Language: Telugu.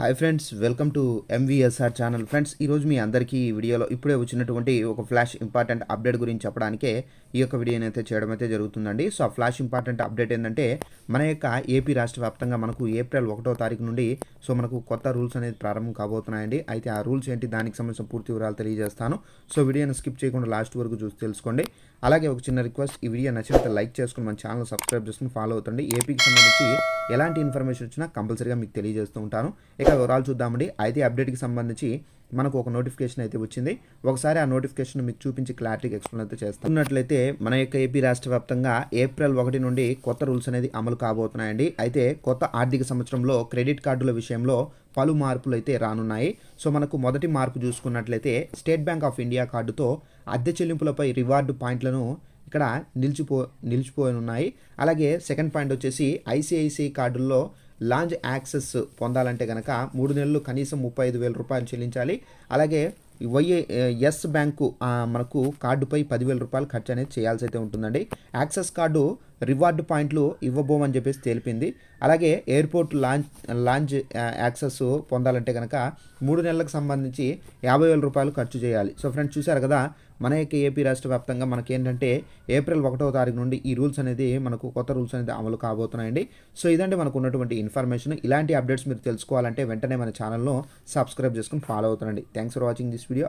Hi friends, welcome to MVSR channel. Friends, ఈరోజు మీ అందరికీ ఈ వీడియోలో ఇప్పుడే వచ్చినటువంటి ఒక ఫ్లాష్ ఇంపార్టెంట్ అప్డేట్ గురించి చెప్పడానికే ఈ యొక్క వీడియోని అయితే చేయడం అయితే జరుగుతుందండి. సో ఆ ఫ్లాష్ ఇంపార్టెంట్ అప్డేట్ ఏంటంటే మన యొక్క ఏపీ రాష్ట్ర వ్యాప్తంగా మనకు ఏప్రిల్ 1వ తారీఖు నుండి మనకు కొత్త రూల్స్ అనేది ప్రారంభం కాబోతున్నాయండి. అయితే ఆ రూల్స్ ఏంటి, దానికి సంబంధించిన పూర్తి వివరాలు తెలియజేస్తాను. సో వీడియోని స్కిప్ చేయకుండా లాస్ట్ వరకు చూసి తెలుసుకోండి. అలాగే ఒక చిన్న రిక్వెస్ట్, ఈ వీడియో నచ్చినట్లయితే లైక్ చేసుకుని మన ఛానల్ సబ్స్క్రైబ్ చేసుకుని ఫాలో అవుతుంది. ఏపీకి సంబంధించి ఎలాంటి ఇన్ఫర్మేషన్ వచ్చినా కంపల్సరీగా మీకు తెలియజేస్తూ ఉంటాను. ఇక వివరాలు చూద్దామండి. అయితే అప్డేట్కి సంబంధించి మనకు ఒక నోటిఫికేషన్ అయితే వచ్చింది. ఒకసారి ఆ నోటిఫికేషన్ మీకు చూపించి క్లారిటీగా ఎక్స్ప్లెయిన్ అయితే చేస్తున్నట్లయితే మన యొక్క ఏపీ రాష్ట్ర వ్యాప్తంగా ఏప్రిల్ 1 నుండి కొత్త రూల్స్ అనేది అమలు కాబోతున్నాయండి. అయితే కొత్త ఆర్థిక సంవత్సరంలో క్రెడిట్ కార్డుల విషయంలో పలు మార్పులు అయితే రానున్నాయి. సో మనకు మొదటి మార్పు చూసుకున్నట్లయితే స్టేట్ బ్యాంక్ ఆఫ్ ఇండియా కార్డుతో అద్దె చెల్లింపులపై రివార్డు పాయింట్లను ఇక్కడ నిలిచిపోయి ఉన్నాయి. అలాగే సెకండ్ పాయింట్ వచ్చేసి ఐసిఐసిఐ కార్డుల్లో లాంజ్ యాక్సెస్ పొందాలంటే కనుక 3 నెలలు కనీసం 35,000 రూపాయలు చెల్లించాలి. అలాగే ఎస్ బ్యాంకు మనకు కార్డుపై 10,000 రూపాయలు ఖర్చు అనేది చేయాల్సి అయితే ఉంటుందండి. యాక్సెస్ కార్డు రివార్డు పాయింట్లు ఇవ్వబోమని చెప్పేసి తెలిపింది. అలాగే ఎయిర్పోర్ట్ లాంచ్ యాక్సెస్ పొందాలంటే కనుక 3 నెలలకు సంబంధించి 50,000 రూపాయలు ఖర్చు చేయాలి. సో ఫ్రెండ్స్, చూసారు కదా, మన యొక్క ఏపీ రాష్ట్ర వ్యాప్తంగా మనకేంటంటే ఏప్రిల్ 1వ తారీఖు నుండి ఈ రూల్స్ అనేది మనకు కొత్త రూల్స్ అనేది అమలు కాబోతున్నాయండి. సో ఇదంటే మనకు ఉన్నటువంటి ఇన్ఫర్మేషన్. ఇలాంటి అప్డేట్స్ మీరు తెలుసుకోవాలంటే వెంటనే మన ఛానల్ను సబ్స్క్రైబ్ చేసుకుని ఫాలో అవుతుండండి. Thanks for watching this video.